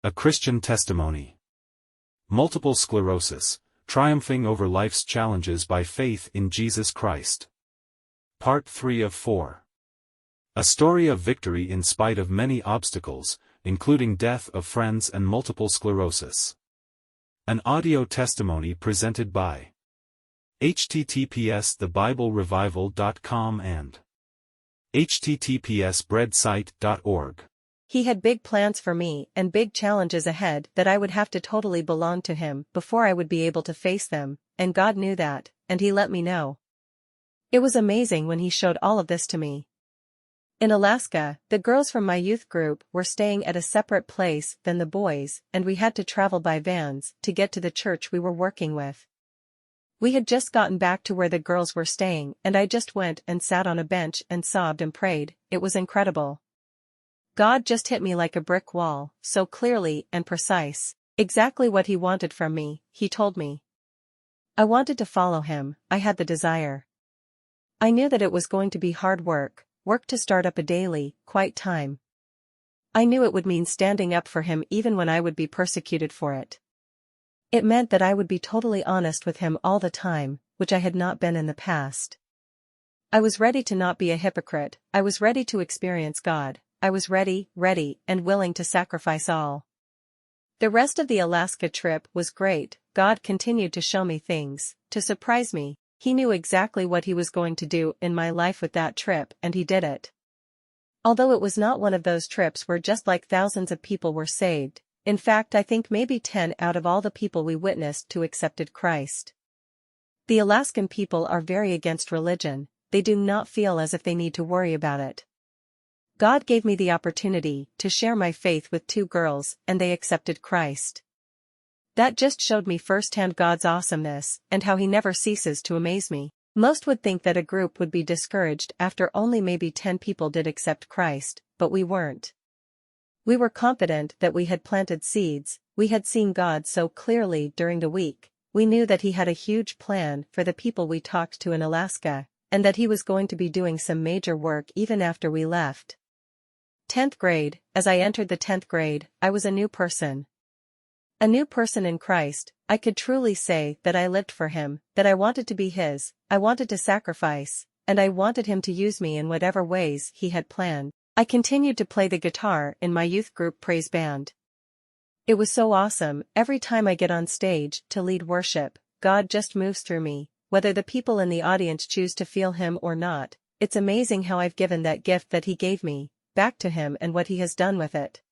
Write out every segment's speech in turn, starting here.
A Christian Testimony. Multiple Sclerosis, Triumphing Over Life's Challenges by Faith in Jesus Christ. Part 3 of 4. A story of victory in spite of many obstacles, including death of friends and multiple sclerosis. An audio testimony presented by https://thebiblerevival.com and https://breadsite.org. He had big plans for me and big challenges ahead that I would have to totally belong to him before I would be able to face them, and God knew that, and he let me know. It was amazing when he showed all of this to me. In Alaska, the girls from my youth group were staying at a separate place than the boys, and we had to travel by vans to get to the church we were working with. We had just gotten back to where the girls were staying, and I just went and sat on a bench and sobbed and prayed. It was incredible. God just hit me like a brick wall, so clearly and precise, exactly what he wanted from me, he told me. I wanted to follow him, I had the desire. I knew that it was going to be hard work to start up a daily, quiet time. I knew it would mean standing up for him even when I would be persecuted for it. It meant that I would be totally honest with him all the time, which I had not been in the past. I was ready to not be a hypocrite, I was ready to experience God. I was ready, and willing to sacrifice all. The rest of the Alaska trip was great. God continued to show me things, to surprise me. He knew exactly what he was going to do in my life with that trip, and he did it. Although it was not one of those trips where just like thousands of people were saved, in fact I think maybe 10 out of all the people we witnessed to accepted Christ. The Alaskan people are very against religion, they do not feel as if they need to worry about it. God gave me the opportunity to share my faith with 2 girls, and they accepted Christ. That just showed me firsthand God's awesomeness, and how he never ceases to amaze me. Most would think that a group would be discouraged after only maybe 10 people did accept Christ, but we weren't. We were confident that we had planted seeds, we had seen God so clearly during the week, we knew that he had a huge plan for the people we talked to in Alaska, and that he was going to be doing some major work even after we left. 10th grade, as I entered the 10th grade, I was a new person. A new person in Christ. I could truly say that I lived for him, that I wanted to be his, I wanted to sacrifice, and I wanted him to use me in whatever ways he had planned. I continued to play the guitar in my youth group praise band. It was so awesome. Every time I get on stage to lead worship, God just moves through me, whether the people in the audience choose to feel him or not. It's amazing how I've given that gift that he gave me back to him and what he has done with it.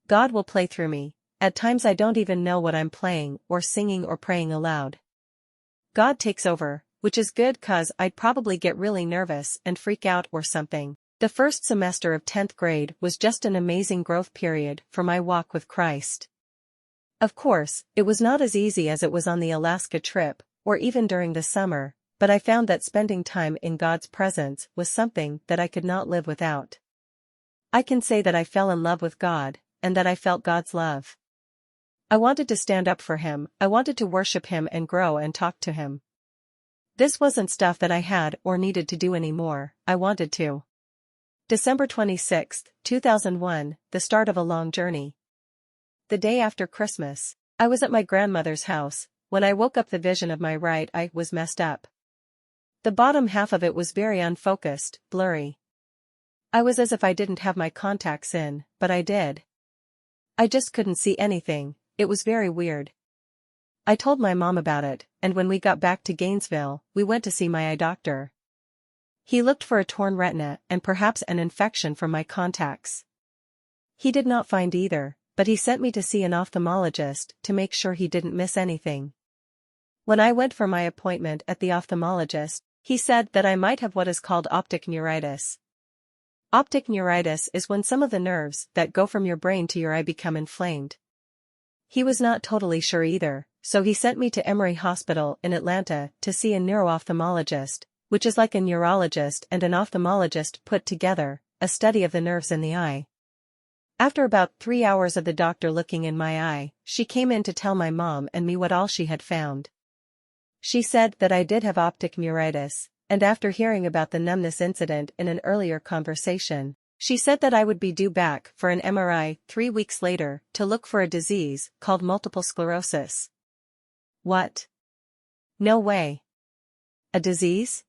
God will play through me. At times I don't even know what I'm playing or singing or praying aloud. God takes over, which is good 'cause I'd probably get really nervous and freak out or something. The first semester of 10th grade was just an amazing growth period for my walk with Christ. Of course, it was not as easy as it was on the Alaska trip, or even during the summer, but I found that spending time in God's presence was something that I could not live without. I can say that I fell in love with God, and that I felt God's love. I wanted to stand up for him, I wanted to worship him and grow and talk to him. This wasn't stuff that I had or needed to do anymore, I wanted to. December 26, 2001, the start of a long journey. The day after Christmas, I was at my grandmother's house. When I woke up, the vision of my right eye was messed up. The bottom half of it was very unfocused, blurry. I was as if I didn't have my contacts in, but I did. I just couldn't see anything, it was very weird. I told my mom about it, and when we got back to Gainesville, we went to see my eye doctor. He looked for a torn retina and perhaps an infection from my contacts. He did not find either, but he sent me to see an ophthalmologist to make sure he didn't miss anything. When I went for my appointment at the ophthalmologist, he said that I might have what is called optic neuritis. Optic neuritis is when some of the nerves that go from your brain to your eye become inflamed. He was not totally sure either, so he sent me to Emory Hospital in Atlanta to see a neuro-ophthalmologist, which is like a neurologist and an ophthalmologist put together, a study of the nerves in the eye. After about 3 hours of the doctor looking in my eye, she came in to tell my mom and me what all she had found. She said that I did have optic neuritis, and after hearing about the numbness incident in an earlier conversation, She said that I would be due back for an MRI 3 weeks later to look for a disease called multiple sclerosis. What? No way. A disease?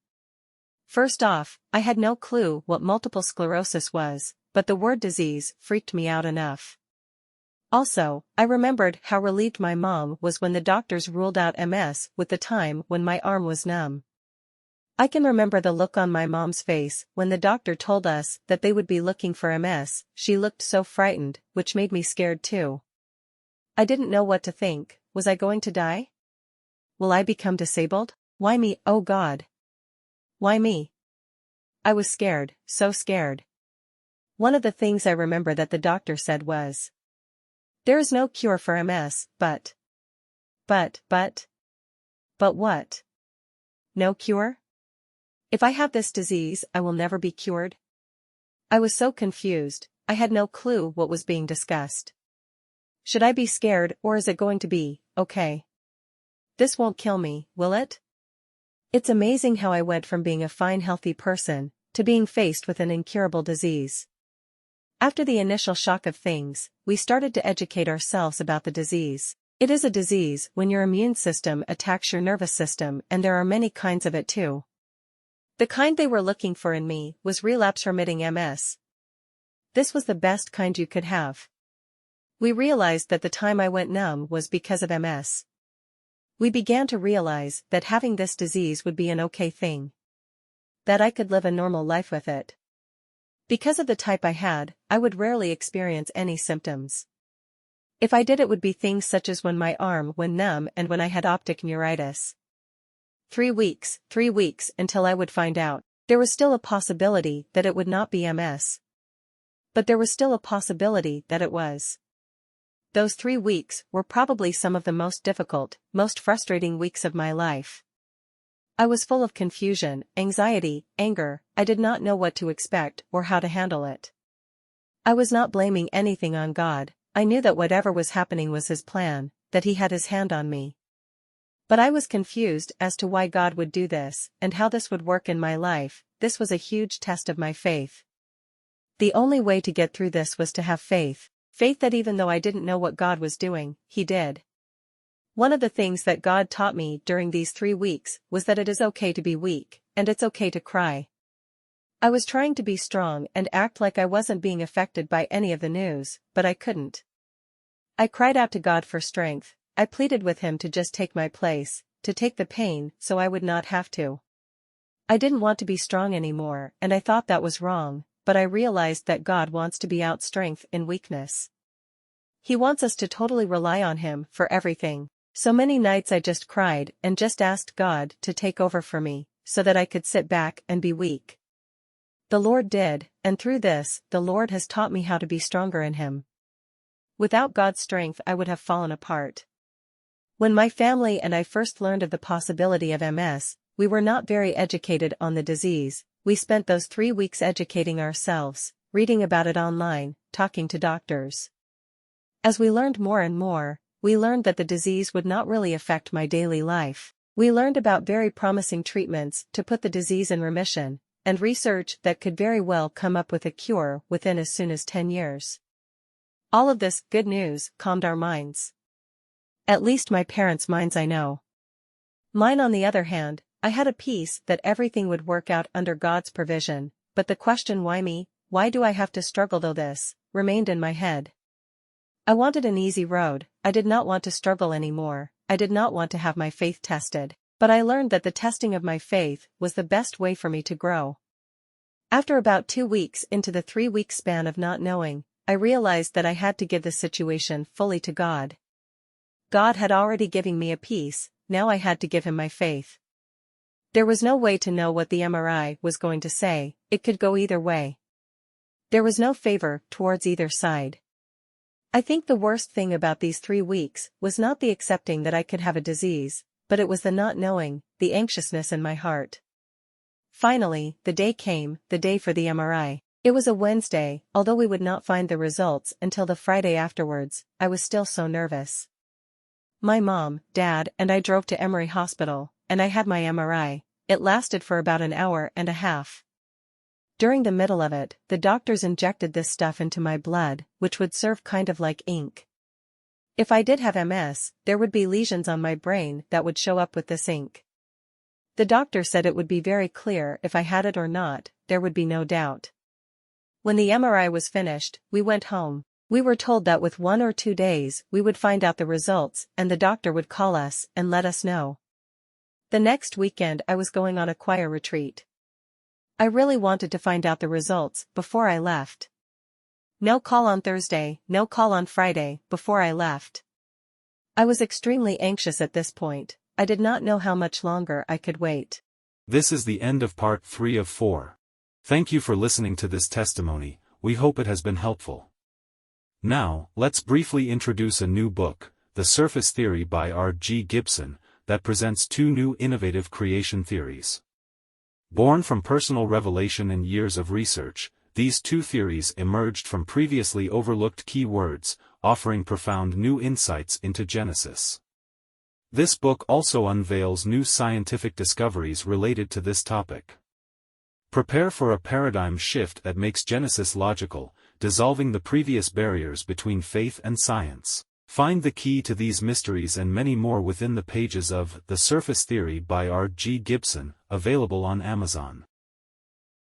First off, I had no clue what multiple sclerosis was, but the word disease freaked me out enough. Also, I remembered how relieved my mom was when the doctors ruled out MS with the time when my arm was numb. I can remember the look on my mom's face when the doctor told us that they would be looking for MS. She looked so frightened, which made me scared too. I didn't know what to think. Was I going to die? Will I become disabled? Why me, oh God? Why me? I was scared, so scared. One of the things I remember that the doctor said was, "There is no cure for MS, but what? No cure? If I have this disease, I will never be cured?" I was so confused, I had no clue what was being discussed. Should I be scared, or is it going to be okay? This won't kill me, will it? It's amazing how I went from being a fine healthy person to being faced with an incurable disease. After the initial shock of things, we started to educate ourselves about the disease. It is a disease when your immune system attacks your nervous system, and there are many kinds of it too. The kind they were looking for in me was relapse-remitting MS. This was the best kind you could have. We realized that the time I went numb was because of MS. We began to realize that having this disease would be an okay thing. That I could live a normal life with it. Because of the type I had, I would rarely experience any symptoms. If I did, it would be things such as when my arm went numb and when I had optic neuritis. 3 weeks until I would find out. There was still a possibility that it would not be MS. But there was still a possibility that it was. Those 3 weeks were probably some of the most difficult, most frustrating weeks of my life. I was full of confusion, anxiety, anger. I did not know what to expect or how to handle it. I was not blaming anything on God. I knew that whatever was happening was His plan, that He had His hand on me. But I was confused as to why God would do this, and how this would work in my life. This was a huge test of my faith. The only way to get through this was to have faith. Faith that even though I didn't know what God was doing, He did. One of the things that God taught me during these 3 weeks was that it is okay to be weak, and it's okay to cry. I was trying to be strong and act like I wasn't being affected by any of the news, but I couldn't. I cried out to God for strength. I pleaded with Him to just take my place, to take the pain so I would not have to. I didn't want to be strong anymore, and I thought that was wrong, but I realized that God wants to be our strength in weakness. He wants us to totally rely on Him for everything. So many nights I just cried and just asked God to take over for me, so that I could sit back and be weak. The Lord did, and through this, the Lord has taught me how to be stronger in Him. Without God's strength, I would have fallen apart. When my family and I first learned of the possibility of MS, we were not very educated on the disease. We spent those 3 weeks educating ourselves, reading about it online, talking to doctors. As we learned more and more, we learned that the disease would not really affect my daily life. We learned about very promising treatments to put the disease in remission, and research that could very well come up with a cure within as soon as 10 years. All of this good news calmed our minds. At least my parents' minds, I know. Mine, on the other hand, I had a peace that everything would work out under God's provision, but the question, why me, why do I have to struggle though, this remained in my head. I wanted an easy road. I did not want to struggle anymore. I did not want to have my faith tested, but I learned that the testing of my faith was the best way for me to grow. After about 2 weeks into the 3-week span of not knowing, I realized that I had to give the situation fully to God. God had already given me a peace, now I had to give Him my faith. There was no way to know what the MRI was going to say. It could go either way. There was no favor towards either side. I think the worst thing about these 3 weeks was not the accepting that I could have a disease, but it was the not knowing, the anxiousness in my heart. Finally, the day came, the day for the MRI. It was a Wednesday. Although we would not find the results until the Friday afterwards, I was still so nervous. My mom, Dad, and I drove to Emory Hospital, and I had my MRI. It lasted for about an hour and a half. During the middle of it, the doctors injected this stuff into my blood, which would serve kind of like ink. If I did have MS, there would be lesions on my brain that would show up with this ink. The doctor said it would be very clear if I had it or not, there would be no doubt. When the MRI was finished, we went home. We were told that with 1 or 2 days we would find out the results and the doctor would call us and let us know. The next weekend I was going on a choir retreat. I really wanted to find out the results before I left. No call on Thursday, no call on Friday, before I left. I was extremely anxious at this point. I did not know how much longer I could wait. This is the end of part 3 of 4. Thank you for listening to this testimony, we hope it has been helpful. Now, let's briefly introduce a new book, The Surface Theory by R.G. Gibson, that presents 2 new innovative creation theories. Born from personal revelation and years of research, these 2 theories emerged from previously overlooked key words, offering profound new insights into Genesis. This book also unveils new scientific discoveries related to this topic. Prepare for a paradigm shift that makes Genesis logical, dissolving the previous barriers between faith and science. Find the key to these mysteries and many more within the pages of The Surface Theory by R.G. Gibson, available on Amazon.